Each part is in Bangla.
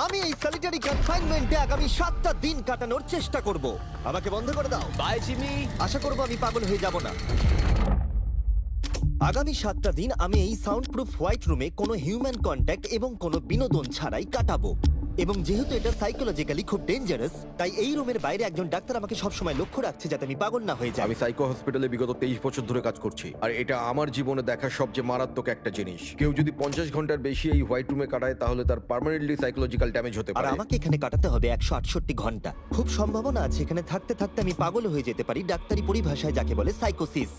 আমি এই সলিটারি কনফাইনমেন্টে আগামী 7টা দিন কাটানোর চেষ্টা করব। আমাকে বন্ধ করে দাও। Bye Jimmy. আশা করব আমি পাগল হয়ে যাব না। আগামী 7টা দিন আমি এই সাউন্ড প্রুফ হোয়াইট রুমে কোনো হিউম্যান কন্ট্যাক্ট এবং কোনো বিনোদন ছাড়াই কাটাবো। এবং যেহেতু এটা সাইকোলজিক্যালি খুব ডেঞ্জারাস, তাই এই রুমের বাইরে একজন ডাক্তার আমাকে সবসময় লক্ষ্য রাখছে যাতে আমি পাগল না হয়ে যাই। আমি সাইকো হসপিটালে বিগত 23 বছর ধরে কাজ করছি, আর এটা আমার জীবনে দেখা সবচেয়ে মারাত্মক একটা জিনিস। কেউ যদি 50 ঘন্টার বেশি এই হোয়াইট রুমে কাটায় তাহলে তার পার্মানেন্টলি সাইকোলজিক্যাল ড্যামেজ হতে আর পারে। আমাকে এখানে কাটাতে হবে 168 ঘন্টা। খুব সম্ভাবনা আছে এখানে থাকতে থাকতে আমি পাগল হয়ে যেতে পারি, ডাক্তারি পরিভাষায় যাকে বলে সাইকোসিস।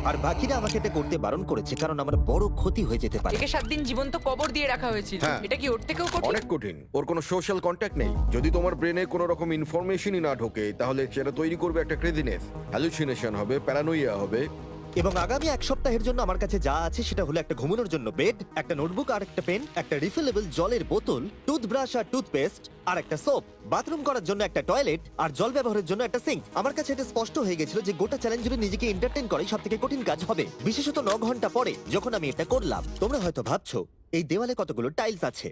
আর বাকিরা আমাকে এটা করতে বারণ করেছে কারণ আমার বড় ক্ষতি হয়ে যেতে পারে। একে 7 দিন জীবন্ত কবর দিয়ে রাখা হয়েছিল। হ্যাঁ। এটা কি ওর থেকেও কঠিন? অনেক কঠিন। ওর কোনো সোশ্যাল কন্ট্যাক্ট নেই। যদি তোমার ব্রেনে কোনো রকম ইনফরমেশনই না ঢোকে তাহলে সেটা তৈরি করবে একটা ক্রেজিনেস, হ্যালুসিনেশন হবে, প্যারানোইয়া হবে। এবং আগামী 1 সপ্তাহের জন্য আমার কাছে যা আছে সেটা হলো একটা ঘুমানোর জন্য বেড, একটা নোটবুক আর একটা পেন, একটা রিফিলেবল জলের বোতল, টুথব্রাশ আর টুথপেস্ট আর একটা সোপ, বাথরুম করার জন্য একটা টয়লেট আর জল ব্যবহারের জন্য একটা সিঙ্ক। আমার কাছে এটা স্পষ্ট হয়ে গেছিল যে গোটা চ্যালেঞ্জ জুড়ে নিজেকে এন্টারটেইন করাই সবথেকে কঠিন কাজ হবে, বিশেষত 9 ঘন্টা পরে যখন আমি এটা করলাম। তোমরা হয়তো ভাবছো এই দেওয়ালে কতগুলো টাইলস আছে।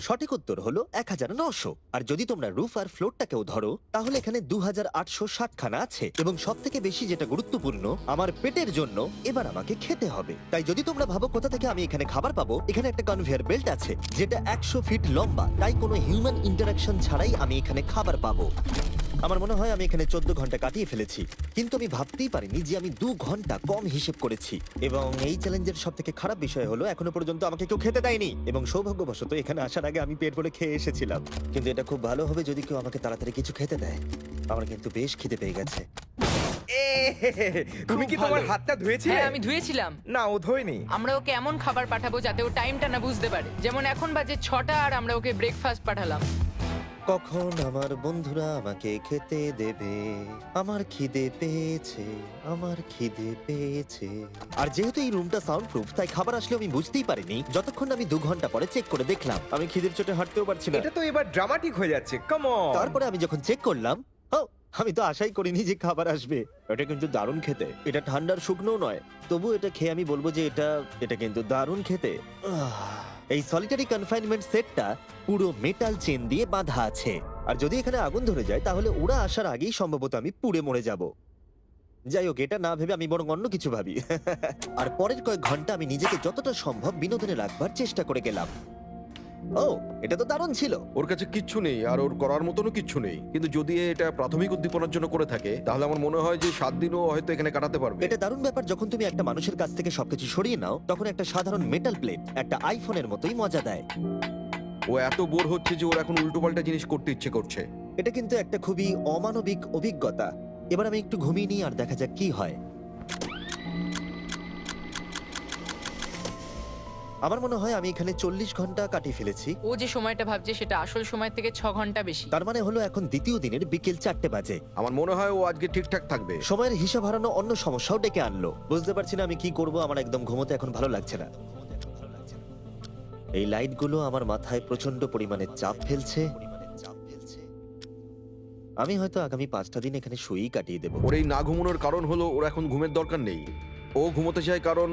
সঠিক উত্তর হলো 1900। আর যদি তোমরা রুফ আর ফ্লোরটাকেও ধরো তাহলে এখানে 2860 খানা আছে। এবং সব থেকে বেশি যেটা গুরুত্বপূর্ণ, আমার পেটের জন্য এবার আমাকে খেতে হবে। তাই যদি তোমরা ভাবো কোথা থেকে আমি এখানে খাবার পাবো, এখানে একটা কনভেয়ার বেল্ট আছে যেটা 100 ফিট লম্বা, তাই কোনো হিউম্যান ইন্টারাকশন ছাড়াই আমি এখানে খাবার পাবো। আমার মনে হয় আমি এখানে 14 ঘন্টা কাটিয়ে ফেলেছি, কিন্তু আমি ভাবতেই পারিনি যে আমি 2 ঘন্টা কম হিসেব করেছি। এবং এই চ্যালেঞ্জের সব থেকে খারাপ বিষয় হলো এখনো পর্যন্ত আমাকে কেউ খেতে দেয়নি। এবং সৌভাগ্যবশত এখানে আসার আগে আমি পেট ভরে খেয়ে এসেছিলাম। কিন্তু এটা খুব ভালো হবে যদি কেউ আমাকে তাড়াতাড়ি কিছু খেতে দেয়। আমার কিন্তু বেশ খিদে পেয়ে গেছে। তুমি কি তোমার হাতটা ধুয়েছিলে? হ্যাঁ, আমি ধুয়েছিলাম। না, ও ধোয়নি। আমরা ওকে এমন খাবার পাঠাবো যাতে ও টাইমটা না বুঝতে পারে। যেমন এখন বাজে 6টা আর আমরা ওকে ব্রেকফাস্ট পাঠালাম। কখন আমার বন্ধুরা আমাকে খেতে দেবে? আমার খিদে পেয়েছে, আমার খিদে পেয়েছে। আর যেহেতু এই রুমটা সাউন্ড প্রুফ, তাই খাবার আসলে আমি বুঝতেই পারিনি যতক্ষণ না আমি 2 ঘন্টা পরে চেক করে দেখলাম। আমি খিদের চোটে হাঁটতেও পারছি না। এটা তো এবার ড্রামাটিক হয়ে যাচ্ছে। Come on. তারপরে আমি যখন চেক করলাম, আমি তো আশাই করিনি যে খাবার আসবে। এটা কিন্তু দারুণ খেতে। এটা ঠান্ডার শুকনো নয়, তবু এটা খেয়ে আমি বলবো যে এটা কিন্তু দারুণ খেতে। এই সলিটারি কনফাইনমেন্ট সেটটা পুরো মেটাল চেন দিয়ে বাঁধা আছে, আর যদি এখানে আগুন ধরে যায় তাহলে ওরা আসার আগেই সম্ভবত আমি পুড়ে মরে যাব। যাই হোক, এটা না ভেবে আমি বরং অন্য কিছু ভাবি। আর পরের কয়েক ঘন্টা আমি নিজেকে যতটা সম্ভব বিনোদনে রাখবার চেষ্টা করে গেলাম। এটা তো দারুণ ছিল। ওর কাছে কিচ্ছু নেই আর ওর করার মতনও কিচ্ছু নেই, কিন্তু যদি এটা প্রাথমিক উদ্দীপনার জন্য করে থাকে তাহলে আমার মনে হয় যে 7 দিনও হয়তো এখানে কাটাতে পারবে। এটা দারুণ ব্যাপার, যখন তুমি একটা মানুষের কাছ থেকে সবকিছু সরিয়ে নাও তখন একটা সাধারণ মেটাল প্লেট একটা আইফোনের মতোই মজা দেয়। ও এত বোর হচ্ছে যে ওর এখন উল্টোপাল্টা জিনিস করতে ইচ্ছে করছে। এটা কিন্তু একটা খুবই অমানবিক অভিজ্ঞতা। এবার আমি একটু ঘুমিয়ে নিই আর দেখা যাক কি হয়। আমার মনে হয় আমি এখানে 40 ঘন্টা কাটিয়ে ফেলেছি। ও যে সময়টা ভাবছে সেটা আসল সময় থেকে 6 ঘন্টা বেশি। তার মানে হলো এখন দ্বিতীয় দিনের বিকেল 4টে বাজে। আমার মনে হয় ও আজকে ঠিকঠাক থাকবে। সময়ের হিসাব হারানো অন্য সমস্যাও ডেকে আনলো। বুঝতে পারছি না আমি কি করব। আমার একদম ঘুমোতে এখন ভালো লাগছে না। এই লাইটগুলো আমার মাথায় প্রচন্ড পরিমাণে চাপ ফেলছে। আমি হয়তো আগামী 5টা দিন এখানে শুয়েই কাটিয়ে দেবো। ওর এই না ঘুমানোর কারণ হলো ওর এখন ঘুমের দরকার নেই। ও ঘুমোতে চায় কারণ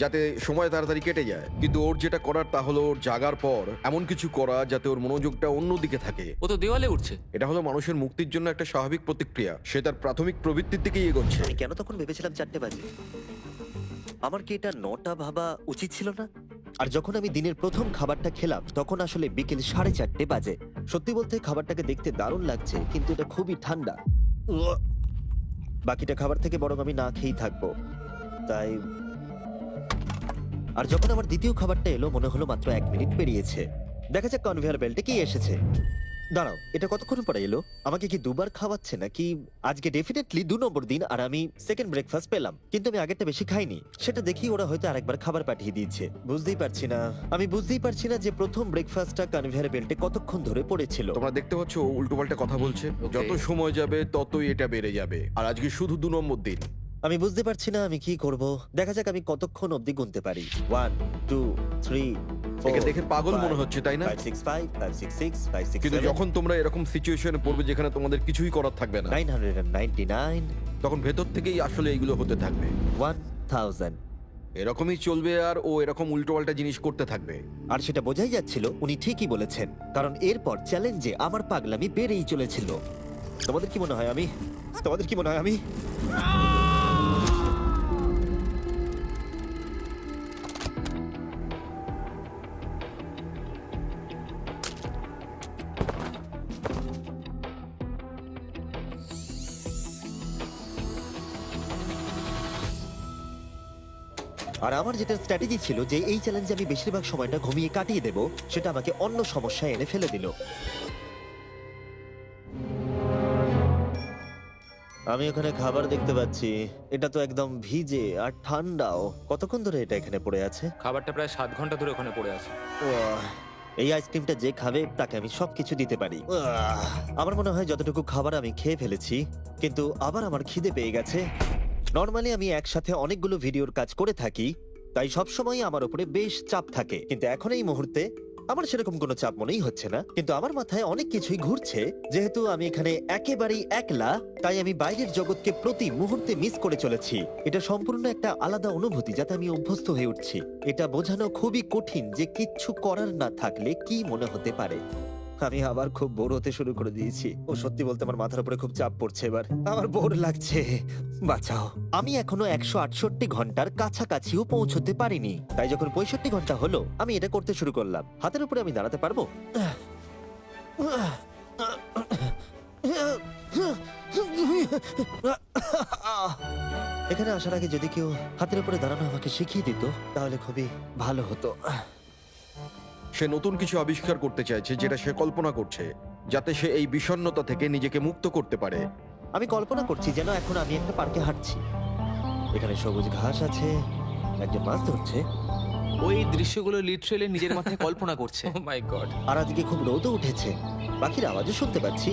যাতে সময় তাড়াতাড়ি কেটে যায়, কিন্তু ওর যেটা করার তা হলো ওর জাগার পর এমন কিছু করা যাতে ওর মনোযোগটা অন্যদিকে থাকে। ও তো দেওয়ালে উঠছে। এটা হলো মানুষের মুক্তির জন্য একটা স্বাভাবিক প্রতিক্রিয়া। সে তার প্রাথমিক প্রবৃত্তির দিকেই এগোচ্ছে। আমি কেন তখন ভেবেছিলাম 4টে বাজে? আমার কি এটা 9টা ভাবা উচিত ছিল না? আর যখন আমি দিনের প্রথম খাবারটা খেলাম তখন আসলে বিকেল 4:30 বাজে। সত্যি বলতে খাবারটাকে দেখতে দারুণ লাগছে, কিন্তু এটা খুবই ঠান্ডা। বাকিটা খাবার থেকে বরং আমি না খেয়েই থাকবো। তাই আর যখন আমার দ্বিতীয় খাবারটা এলো মনে হলো মাত্র 1 মিনিট পেরিয়েছে। দেখা যাক কনভেয়ার বেল্টে কি এসেছে। দাঁড়াও, এটা কতক্ষণ পরে এলো? আমাকে কি দুবার খাওয়াচ্ছে নাকি? আজকে ডেফিনেটলি 2 নম্বর দিন আর আমি সেকেন্ড ব্রেকফাস্ট পেলাম, কিন্তু আমি আগেরটা বেশি খাইনি। সেটা দেখি ওরা হয়তো আরেকবার খাবার পাঠিয়ে দিয়েছে। বুঝতেই পারছি না যে প্রথম ব্রেকফাস্টটা কনভেয়ার বেল্টে কতক্ষণ ধরে পড়েছিল। তোমরা দেখতে পাচ্ছ ও উল্টোপাল্টা কথা বলছে। যত সময় যাবে ততই এটা বেড়ে যাবে। আর আজকে শুধু 2 নম্বর দিন। আমি বুঝতে পারছি না আমি কি করব। দেখা যাক আমি কতক্ষণ অবধি গুনতে পারি। 1 2 3 একে দেখে পাগল মনে হচ্ছে, তাই না? 5 6 5 5 6 6 5 6 কিন্তু যখন তোমরা এরকম সিচুয়েশনে পড়বে যেখানে তোমাদের কিছুই করার থাকবে না, 999 তখন ভেতর থেকেই আসলে এইগুলো হতে থাকবে। 1000 এরকমই চলবে আর ও এরকম উল্টোপাল্টা জিনিস করতে থাকবে। আর সেটা বোঝাই যাচ্ছিল উনি ঠিকই বলেছেন, কারণ এরপর চ্যালেঞ্জে আমার পাগলামি বেড়েই চলেছিল। তোমাদের কি মনে হয় আমি আর আমার যেটা স্ট্র্যাটেজি ছিল যে এই চ্যালেঞ্জে আমি বেশিরভাগ সময়টা ঘুমিয়ে কাটিয়ে দেব, সেটা আমাকে অন্য সমস্যায় এনে ফেলে দিল। আমি ওখানে খাবার দেখতে পাচ্ছি, এটা তো একদম ভিজে আর ঠান্ডাও। কতক্ষণ ধরে এটা এখানে পড়ে আছে? খাবারটা প্রায় 7 ঘন্টা ধরে ওখানে পড়ে আছে। উয়াহ, এই আইসক্রিমটা যে খাবে তাকে আমি সবকিছু দিতে পারি। আমার মনে হয় যতটুকু খাবার আমি খেয়ে ফেলেছি, কিন্তু আবার আমার খিদে পেয়ে গেছে। নর্মালি আমি একসাথে অনেকগুলো ভিডিওর কাজ করে থাকি, তাই সবসময় আমার উপরে বেশ চাপ থাকে, কিন্তু এখন এই মুহূর্তে আমার সেরকম কোনো চাপ মনেই হচ্ছে না। কিন্তু আমার মাথায় অনেক কিছুই ঘুরছে। যেহেতু আমি এখানে একেবারেই একলা, তাই আমি বাইরের জগৎকে প্রতি মুহূর্তে মিস করে চলেছি। এটা সম্পূর্ণ একটা আলাদা অনুভূতি যাতে আমি অভ্যস্ত হয়ে উঠছি। এটা বোঝানো খুবই কঠিন যে কিচ্ছু করার না থাকলে কি মনে হতে পারে। আমি আবার খুব বোর হতে শুরু করে দিয়েছি। ও সত্যি বলতে আমার মাথার উপরে খুব চাপ পড়ছে এবার। আমার বোর লাগছে, বাঁচাও। আমি এখনো 168 ঘন্টার কাছাকাছিও পৌঁছতে পারিনি, তাই যখন 65 ঘন্টা হলো আমি এটা করতে শুরু করলাম। হাতের উপরে আমি দাঁড়াতে পারবো? এখানে আসার আগে যদি কেউ হাতের উপরে দাঁড়ানো আমাকে শিখিয়ে দিত তাহলে খুবই ভালো হতো। সে নতুন কিছু আবিষ্কার করতে চাইছে যেটা সে কল্পনা করছে, যাতে সে এই বিষণ্ণতা থেকে নিজেকে মুক্ত করতে পারে। আমি কল্পনা করছি যেন এখন আমি একটা পার্কে হাঁটছি। এখানে সবুজ ঘাস আছে, একজন মাছ ধরছে, ওই দৃশ্যগুলো লিটারেলি নিজের মাথায় কল্পনা করছে। ও মাই গড। আর আজকে খুব রোদও উঠেছে। পাখির আওয়াজও শুনতে পাচ্ছি।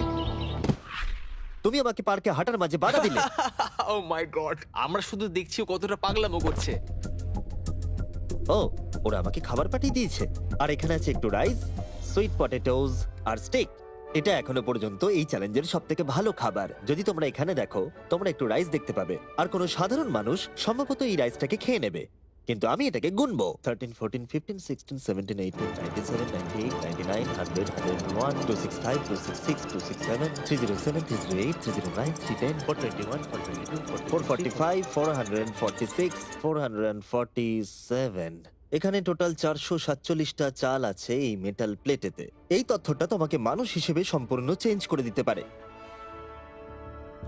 তুমি আমাকে পার্কে হাঁটার মাঝে বাধা দিলে। ও মাই গড, আমরা শুধু দেখছি ও কতটা পাগলামো করছে। ও, ওরা আমাকে খাবার পাঠিয়ে দিয়েছে। আর এখানে আছে একটু রাইস, সুইট পটেটোজ আর স্টেক। এটা এখনো পর্যন্ত এই চ্যালেঞ্জের সবথেকে ভালো খাবার। যদি তোমরা এখানে দেখো, তোমরা একটু রাইস দেখতে পাবে। আর কোনো সাধারণ মানুষ সম্ভবত এই রাইসটাকে খেয়ে নেবে, কিন্তু আমি এটাকে গুনবো। 13, 14, 15, 16, 17, 18, 97, 98, 99, 100, 101, 265, 266, 267, 307, 308, 309, 310, 421, 422, 445, 446, 447। এখানে টোটাল 447টা চাল আছে এই মেটাল প্লেটেতে। এই তথ্যটা তোমাকে মানুষ হিসেবে সম্পূর্ণ চেঞ্জ করে দিতে পারে।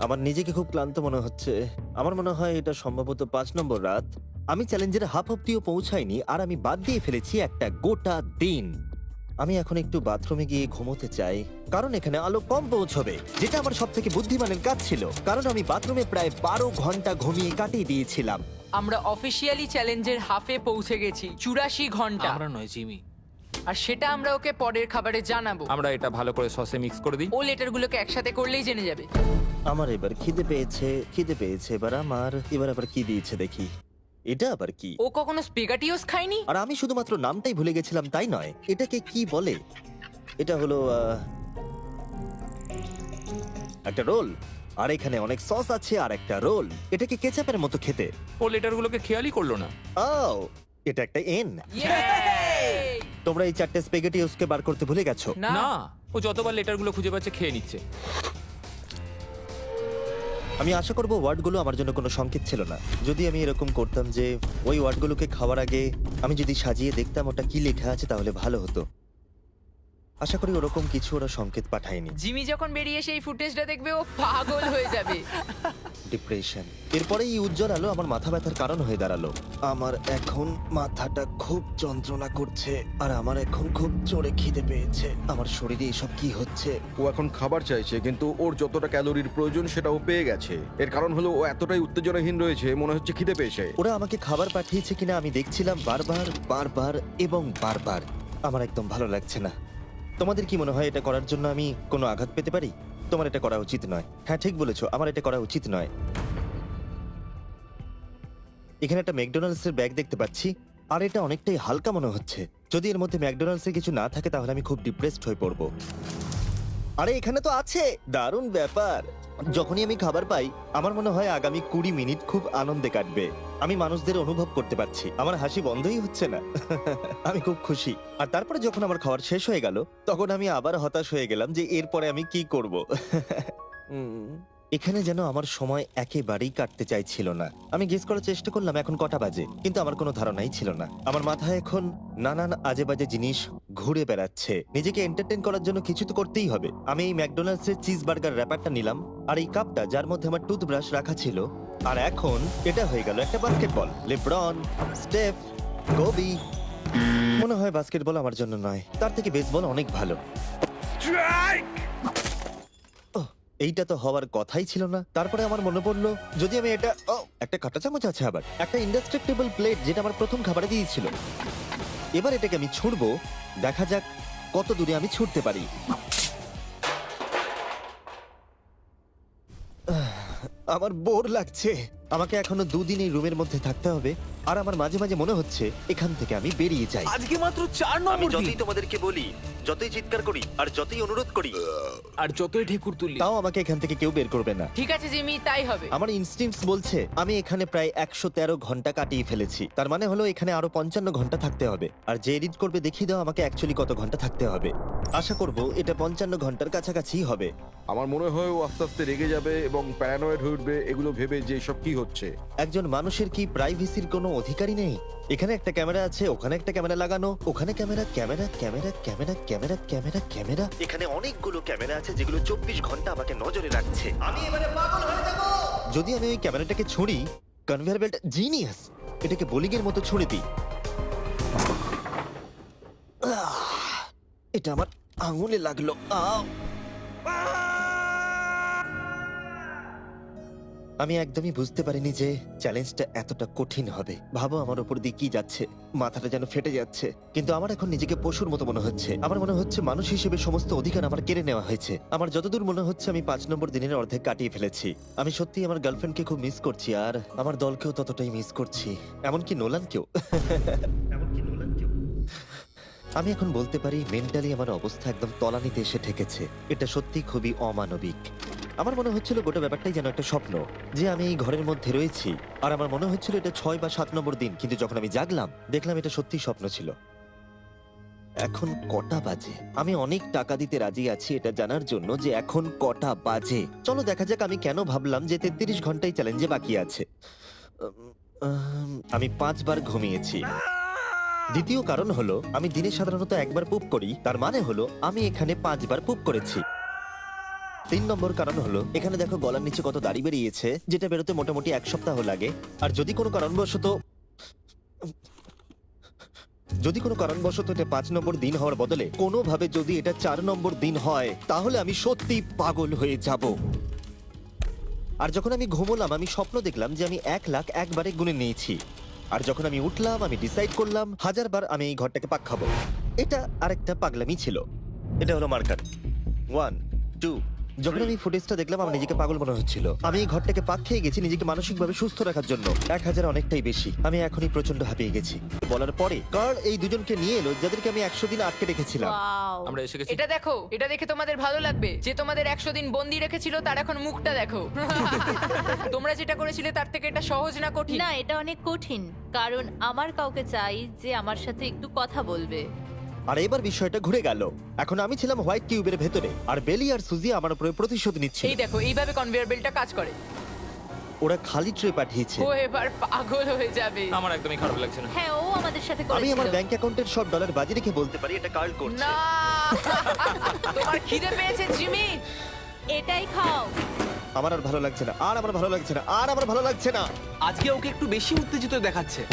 আমার নিজেকে খুব ক্লান্ত মনে হচ্ছে। আমার মনে হয় এটা সম্ভবত 5 নম্বর রাত। আমি চ্যালেঞ্জের হাফ অব্দিও পৌঁছাইনি, আর আমি বাদ দিয়ে ফেলেছি একটা গোটা দিন। আমি এখন একটু বাথরুমে গিয়ে ঘুমোতে চাই, কারণ এখানে আলো কম পৌঁছবে, যেটা আমার সব থেকে বুদ্ধিমানের কাজ ছিল, কারণ আমি বাথরুমে প্রায় 12 ঘন্টা ঘুমিয়ে কাটিয়ে দিয়েছিলাম। আমরা অফিসিয়ালি চ্যালেঞ্জের হাফে পৌঁছে গেছি, 84 ঘন্টা। আমরা নয়, জিমি। আর সেটা আমরা ওকে পরের খাবারে জানাবো। আমরা এটা ভালো করে সসে মিক্স করে দিই। ও লেটারগুলোকে একসাথে করলেই জেনে যাবে। আমার এবার খিদে পেয়েছে। এবার আবার কি দিয়েছে দেখি। এটা আবার কি? ও কখনো স্পেগাটিওস খায়নি। আর আমি শুধুমাত্র নামটাই ভুলে গেছিলাম তাই নয়, এটাকে কি বলে? এটা হলো একটা রোল। আর এখানে অনেক সস আছে আর একটা রোল। এটাকে কেচাপের মতো খেতে। ও লেটারগুলোকে খেয়ালই করলো না। ও, এটা একটা এন। Yay! তোমরা এই 4টে স্পেগেটিওসকে বার করতে ভুলে গেছো। না, না, ও যতবার লেটারগুলো খুঁজে পাচ্ছে খেয়ে নিচ্ছে। আমি আশা করব ওয়ার্ডগুলো আমার জন্য কোনো সংকেত ছিল না। যদি আমি এরকম করতাম যে ওই ওয়ার্ডগুলোকে খাওয়ার আগে আমি যদি সাজিয়ে দেখতাম ওটা কি লেখা আছে, তাহলে ভালো হতো। আশা করি ওরকম কিছু ওরা সংকেত পাঠায়নি। জিমি যখন বেরিয়ে সেই ফুটেজটা দেখবে ও পাগল হয়ে যাবে। ডিপ্রেশন। এরপরে এই উজ্জ্বল আলো আমার মাথা ব্যথার কারণ হয়ে দাঁড়ালো। আমার এখন মাথাটা খুব যন্ত্রণা করছে, আর আমার এখন খুব জোরে খিদে পেয়েছে। আমার শরীরে এসব কি হচ্ছে? ও এখন খাবার চাইছে, কিন্তু ওর যতটা ক্যালোরির প্রয়োজন সেটা ও পেয়ে গেছে। এর কারণ হলো ও এতটাই উত্তেজনাহীন রয়েছে, মনে হচ্ছে খিদে পেয়েছে। ওরা আমাকে খাবার পাঠিয়েছে কিনা আমি দেখছিলাম বারবার এবং বারবার। আমার একদম ভালো লাগছে না। তোমাদের কি মনে হয় এটা করার জন্য আমি কোনো আঘাত পেতে পারি? তোমার এটা করা উচিত নয়। হ্যাঁ, ঠিক বলেছো, আমার এটা করা উচিত নয়। এখানে একটা ম্যাকডোনাল্ডস এর ব্যাগ দেখতে পাচ্ছি, আর এটা অনেকটাই হালকা মনে হচ্ছে। যদি এর মধ্যে ম্যাকডোনাল্ডস এর কিছু না থাকে তাহলে আমি খুব ডিপ্রেসড হয়ে পড়বো। আরে এখানে তো আছে, দারুণ ব্যাপার। যখনই আমি খাবার পাই আমার মনে হয় আগামী 20 মিনিট খুব আনন্দে কাটবে। আমি মানুষদের অনুভব করতে পারছি, আমার হাসি বন্ধই হচ্ছে না। আমি খুব খুশি। আর তারপরে যখন আমার খাবার শেষ হয়ে গেল তখন আমি আবার হতাশ হয়ে গেলাম যে এরপরে আমি কি করব। এখানে যেন আমার সময় একেবারেই কাটতে চাইছিল না। আমি গেস করার চেষ্টা করলাম এখন কটা বাজে, কিন্তু আমার কোনো ধারণাই ছিল না। আমার মাথায় এখন নানান আজে বাজে জিনিস ঘুরে বেড়াচ্ছে। নিজেকে এন্টারটেইন করার জন্য কিছু তো করতেই হবে। আমি এই ম্যাকডোনাল্ডস এর চিজ বার্গার র্যাপারটা নিলাম, আর এই কাপটা যার মধ্যে আমার টুথব্রাশ রাখা ছিল। আর এখন এটা হয়ে গেল একটা বাস্কেটবল। LeBron, স্টেফ, Covey. মনে হয় বাস্কেটবল আমার জন্য নয়, তার থেকে বেসবল অনেক ভালো। ওহ, এইটা তো হওয়ার কথাই ছিল না। তারপরে আমার মনে পড়লো যদি আমি এটা একটা কাঁটা চামচ আছে, আবার একটা ইন্ডাস্ট্রেক্টেবল প্লেট যেটা আমার প্রথম খাবারে দিয়েছিল। এবার এটাকে আমি ছুঁড়বো, দেখা যাক কত দূরে আমি ছুটতে পারি। আমার বোর লাগছে। আমাকে এখনো 2 দিন এই রুমের মধ্যে থাকতে হবে, আর আমার মাঝে মাঝে মনে হচ্ছে এখান থেকে আমি বেরিয়ে যাই। আজকে মাত্র 4 আমি নম্বর দিন যতই তোমাদেরকে বলি, যতই চিৎকার করি, আর যতই অনুরোধ করি, আর যতই ঢেকুর তুললি তাও আমাকে এখান থেকে কেউ বের করবে না। ঠিক আছে জিমি, তাই হবে। আমার ইনস্টিংক্টস বলছে আমি এখানে প্রায় 113 ঘন্টা কাটিয়ে ফেলেছি। তার মানে হলো এখানে আরো 55 ঘন্টা থাকতে হবে। আর যে এডিট করবে দেখিয়ে দাও আমাকে অ্যাকচুয়ালি কত ঘন্টা থাকতে হবে। আশা করব এটা 55 ঘন্টার কাছাকাছি হবে। আমার মনে হয় ও আস্তে আস্তে রেগে যাবে এবং প্যারানয়েড হয়ে উঠবে এগুলো ভেবে যে সব কি হচ্ছে। একজন মানুষের কি প্রাইভেসির কোনো অধিকারই নেই? এখানে একটা ক্যামেরা আছে, ওখানে একটা ক্যামেরা লাগানো, ওখানে camera camera camera camera camera camera camera. এখানে অনেকগুলো ক্যামেরা আছে যেগুলো 24 ঘন্টা আমাকে নজরে রাখছে। আমি এবারে পাগল হয়ে যাব। যদি আমি ওই ক্যামেরাটাকে ছুঁড়ি, কনভেয়ার বেল্ট জিনিয়াস, এটাকে বোলিং এর মতো ছুঁড়ে দিই। এটা আমার আঙুলে লাগলো। আমি একদমই বুঝতে পারিনি যে চ্যালেঞ্জটা এতটা কঠিন হবে। ভাবো আমার উপর দিয়ে কি যাচ্ছে, মাথাটা যেন ফেটে যাচ্ছে। কিন্তু আমার এখন নিজেকে পশুর মতো মনে হচ্ছে। আমার মনে হচ্ছে মানুষ হিসেবে সমস্ত অধিকার আমার কেড়ে নেওয়া হয়েছে। আমার যতদূর মনে হচ্ছে আমি 5 নম্বর দিনের অর্ধেক কাটিয়ে ফেলেছি। আমি সত্যি আমার গার্লফ্রেন্ডকে খুব মিস করছি, আর আমার দলকেও ততটাই মিস করছি, এমনকি নোলানকেও। আমি এখন বলতে পারি মেন্টালি আমার অবস্থা একদম তলানিতে এসে ঠেকেছে। এটা সত্যি খুবই অমানবিক। আমার মনে হচ্ছিল গোটা ব্যাপারটাই যেন একটা স্বপ্ন, যে আমি এই ঘরের মধ্যে রয়েছি। আর আমার মনে হচ্ছিল এটা 6 বা 7 নম্বর দিন, কিন্তু যখন আমি জাগলাম দেখলাম এটা সত্যি স্বপ্ন ছিল। এখন কটা বাজে? আমি অনেক টাকা দিতে রাজি আছি এটা জানার জন্য যে এখন কটা বাজে। চলো দেখা যাক আমি কেন ভাবলাম যে 33 ঘন্টাই চ্যালেঞ্জে বাকি আছে। আমি 5 বার ঘুমিয়েছি। দ্বিতীয় কারণ হলো আমি দিনে সাধারণত একবার পুপ করি, তার মানে হলো আমি এখানে 5 বার পুপ করেছি। 3 নম্বর কারণ হলো এখানে দেখো গলার নিচে কত দাড়ি বেরিয়েছে, যেটা বেরোতে মোটামুটি 1 সপ্তাহ লাগে। আর যদি কোনো কারণবশত এটা 5 নম্বর দিন হওয়ার বদলে কোনোভাবে যদি এটা 4 নম্বর দিন হয়, তাহলে আমি সত্যি পাগল হয়ে যাব। আর যখন আমি ঘুমোলাম আমি স্বপ্ন দেখলাম যে আমি 1 লাখ একবারে গুনে নিয়েছি। আর যখন আমি উঠলাম আমি ডিসাইড করলাম 1000 বার আমি এই ঘরটাকে পাক খাবো। এটা আরেকটা পাগলামি ছিল। এটা হলো মার্কার 1 2। যখন আমি ফুটেজটা দেখলাম আমার নিজেকে পাগল মনে হচ্ছিল। আমি এই ঘরটাকে পাক খেয়ে গেছি নিজেকে মানসিকভাবে সুস্থ রাখার জন্য। 1000 অনেকটাই বেশি। আমি এখনই প্রচন্ড হাঁপিয়ে গেছি। বলার পরে কার্ল এই দুজনকে নিয়ে এলো যাদেরকে আমি 100 দিন আটকে রেখেছিলাম। ওয়াও আমরা এসে গেছি। এটা দেখো, এটা দেখে তোমাদের ভালো লাগবে। যে তোমাদের 100 দিন বন্দি রেখেছিল তার এখন মুখটা দেখো। তোমরা যেটা করেছিলে তার থেকে এটা সহজ না কঠিন? না, এটা অনেক কঠিন, কারণ আমার কাউকে চাই যে আমার সাথে একটু কথা বলবে। আর এবার বিষয়টা ঘুরে গেল। এখন আমি ছিলাম হোয়াইট কিউবের ভেতরে, আর বেলি আর সুজি আমার উপরে প্রতিশোধ নিচ্ছে। এই দেখো, এইভাবে কনভেয়ার বেল্টটা কাজ করে। ওরা খালি ট্রে পাঠিয়েছে। ও এবার পাগল হয়ে যাবে। আমার একদমই খারাপ লাগছে না। হ্যাঁ, ও আমাদের সাথে আমি করেছিল। আমার ব্যাংক অ্যাকাউন্টের সব ডলার বাজি রেখে বলতে পারি এটা কার্ল করছে। না, তোমার খিদে পেয়েছে জিমি? এটাই খাও। আমার আর ভালো লাগছে না, আর আমার ভালো লাগছে না, আর আমার ভালো লাগছে না। আজকে ওকে একটু বেশি উত্তেজিত দেখাচ্ছে।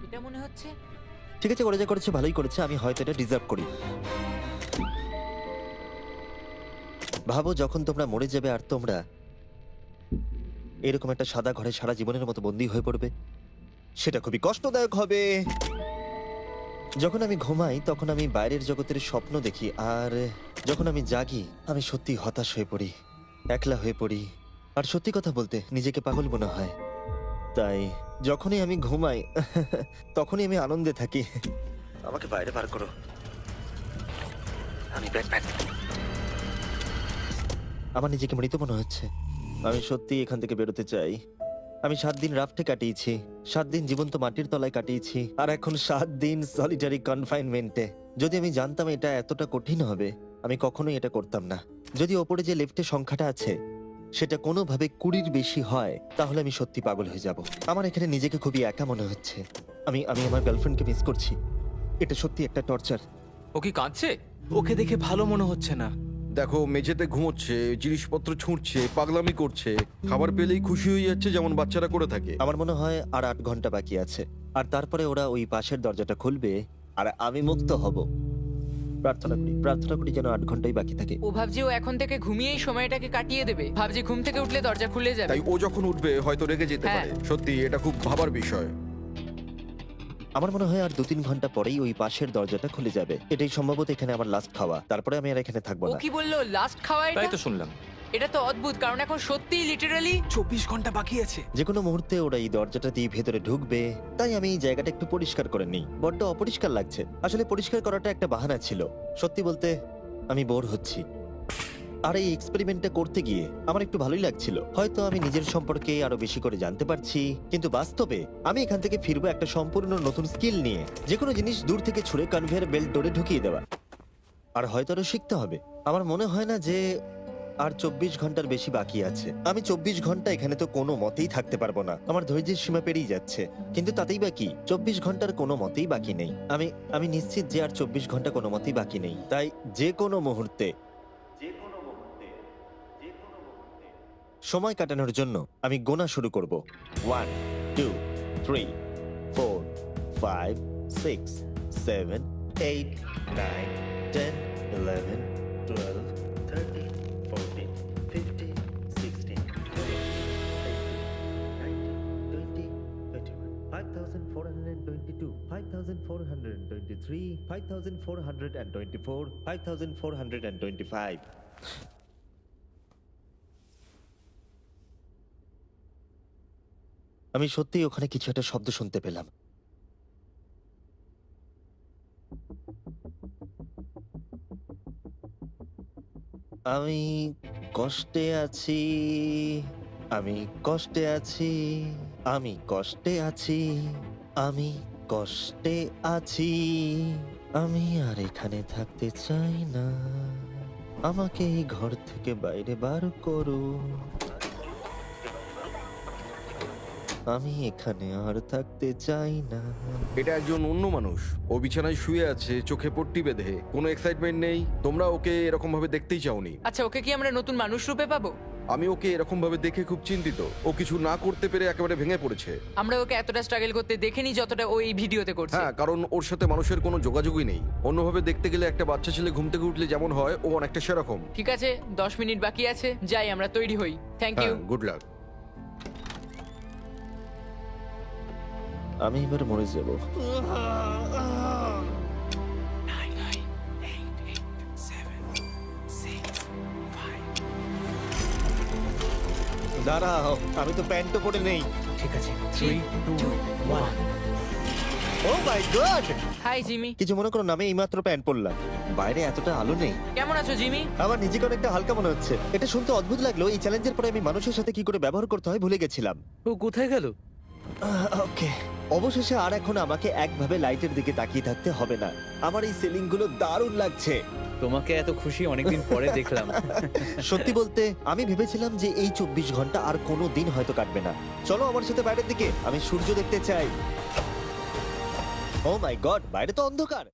এটা মনে হচ্ছে ঠিক আছে, ওরা যা করেছে ভালোই করেছে। আমি হয়তো এটা ডিজার্ভ করি। ভাবো যখন তোমরা মরে যাবে আর তোমরা এরকম একটা সাদা ঘরে সারা জীবনের মতো বন্দী হয়ে পড়বে, সেটা খুবই কষ্টদায়ক হবে। যখন আমি ঘুমাই তখন আমি বাইরের জগতের স্বপ্ন দেখি, আর যখন আমি জাগি আমি সত্যি হতাশ হয়ে পড়ি, একলা হয়ে পড়ি, আর সত্যি কথা বলতে নিজেকে পাগল মনে হয়। তাই যখনই আমি ঘুমাই তখনই আমি আনন্দে থাকি। আমাকে বাইরে বার করো, আমি ব্যাকপ্যাক। আমার নিজেকে মৃত মনে হচ্ছে। আমি সত্যি এখান থেকে বেরোতে চাই। আমি 7 দিন রাফটে কাটিয়েছি, 7 দিন জীবন্ত মাটির তলায় কাটিয়েছি, আর এখন 7 দিন সলিটারি কনফাইনমেন্টে। যদি আমি জানতাম এটা এতটা কঠিন হবে, আমি কখনোই এটা করতাম না। যদি ওপরে যে লেফটে সংখ্যাটা আছে সেটা কোনোভাবে 20-র বেশি হয়, তাহলে আমি সত্যি পাগল হয়ে যাব। আমার এখানে নিজেকে খুবই একা মনে হচ্ছে। আমি আমার গার্লফ্রেন্ডকে মিস করছি। এটা সত্যি একটা টর্চার। ও কি কাঁদছে? ওকে দেখে ভালো মনে হচ্ছে না। দেখো, মেঝেতে ঘুমোচ্ছে, জিনিসপত্র ছুঁড়ছে, পাগলামি করছে, খাবার পেলেই খুশি হয়ে যাচ্ছে যেমন বাচ্চারা করে থাকে। আমার মনে হয় আর 8 ঘন্টা বাকি আছে, আর তারপরে ওরা ওই পাশের দরজাটা খুলবে আর আমি মুক্ত হব। প্রার্থনা করি যেন 8 ঘন্টাই বাকি থাকে। ও ভাবছে ও এখন থেকে ঘুমিয়েই সময়টাকে কাটিয়ে দেবে। ভাবছে ঘুম থেকে উঠলে দরজা খুলে যাবে। তাই ও যখন উঠবে হয়তো রেগে যেতে হ্যাঁ। পারে। সত্যি এটা খুব ভাবার বিষয়। আমার মনে হয় আর 2-3 ঘন্টা পরেই ওই পাশের দরজাটা খুলে যাবে। এটাই সম্ভবত এখানে আমার লাস্ট খাওয়া, তারপরে আমি আর এখানে থাকবো ও না। কি বললো লাস্ট খাওয়া? তাই তো শুনলাম। এটা তো অদ্ভুত, কারণ এখন সত্যিই লিটারালি 24 ঘন্টা বাকি আছে। যে কোনো মুহূর্তে ওরা এই দরজাটা দিয়ে ভেতরে ঢুকবে, তাই আমি এই জায়গাটা একটু পরিষ্কার করে নিই। বড্ড অপরিষ্কার লাগছে। আসলে পরিষ্কার করাটা একটা বাহানা ছিল। সত্যি বলতে আমি বোর হচ্ছি। আর এই এক্সপেরিমেন্টটা করতে গিয়ে আমার একটু ভালোই লাগছিল। হয়তো আমি নিজের সম্পর্কে আরো বেশি করে জানতে পারছি, কিন্তু বাস্তবে আমি এখান থেকে ফিরবো একটা সম্পূর্ণ নতুন স্কিল নিয়ে। যে কোনো জিনিস দূর থেকে ছুঁড়ে কনভেয়ার বেল্ট ডোরে ঢুকিয়ে দেওয়া। আর হয়তো আরো শিখতে হবে। আমার মনে হয় না যে আর 24 ঘন্টার বেশি বাকি আছে। আমি 24 ঘন্টা এখানে তো কোনো মতেই থাকতে পারবো না। আমার ধৈর্যের সীমা পেরিয়ে যাচ্ছে। কিন্তু তাতেই বাকি 24 ঘন্টার কোনো মতেই বাকি নেই। আমি নিশ্চিত যে আর 24 ঘন্টা কোনো মতেই বাকি নেই। তাই যে কোনো মুহূর্তে সময় কাটানোর জন্য আমি গোনা শুরু করব। 1 2 3 4 5 6 7 8 9 10 11 12 13 14 15 16 17 5422 5423 5424 5425। আমি সত্যিই ওখানে কিছু একটা শব্দ শুনতে পেলাম। আমি কষ্টে আছি, আমি কষ্টে আছি, আমি কষ্টে আছি, আমি কষ্টে আছি। আমি আর এখানে থাকতে চাই না। আমাকে এই ঘর থেকে বাইরে বার করো। আমি এখানে আর থাকতে চাই না। এটা একজন অন্য মানুষ। ও বিছানায় শুয়ে আছে, চোখে পট্টি বেঁধে, কোনো এক্সাইটমেন্ট নেই। তোমরা ওকে এরকম ভাবে দেখতেই চাওনি। আচ্ছা, ওকে কি আমরা নতুন মানুষ রূপে পাবো? আমি ওকে এরকম ভাবে দেখে খুব চিন্তিত। ও কিছু না করতে পেরে একেবারে ভেঙে পড়েছে। আমরা ওকে এতটা স্ট্রাগল করতে দেখিনি যতটা ও এই ভিডিওতে করছে। হ্যাঁ, কারণ ওর সাথে মানুষের কোনো যোগাযোগই নেই। অন্যভাবে দেখতে গেলে একটা বাচ্চা ছেলে ঘুম থেকে উঠলে যেমন হয়, ও অনেকটা সেরকম। ঠিক আছে, 10 মিনিট বাকি আছে। যাই, আমরা তৈরি হই। Thank you. হ্যাঁ, গুড লাক। আমি এবার মরে যাব। দাঁড়াও, আমি তো প্যান্টও পরে নেই। ঠিক আছে, 3 2 1। ও মাই গড! Hi Jimmy. কিছু মনে করো না, আমি এইমাত্র প্যান্ট পরলাম। বাইরে এতটা আলো নেই। কেমন আছো জিমি? আমার নিজেকে অনেকটা হালকা মনে হচ্ছে। এটা শুনতে অদ্ভুত লাগলো। এই চ্যালেঞ্জের পরে আমি মানুষের সাথে কি করে ব্যবহার করতে হয় ভুলে গেছিলাম। ও কোথায় গেল? ওকে, অবশেষে আর এখন আমাকে একভাবে লাইটের দিকে তাকিয়ে থাকতে হবে না। আমার এই সিলিং গুলো দারুণ লাগছে। তোমাকে এত খুশি অনেকদিন পরে দেখলাম। সত্যি বলতে আমি ভেবেছিলাম যে এই 24 ঘন্টা আর কোনো দিন হয়তো কাটবে না। চলো আমার সাথে বাইরের দিকে, আমি সূর্য দেখতে চাই। ও মাই গড, বাইরে তো অন্ধকার।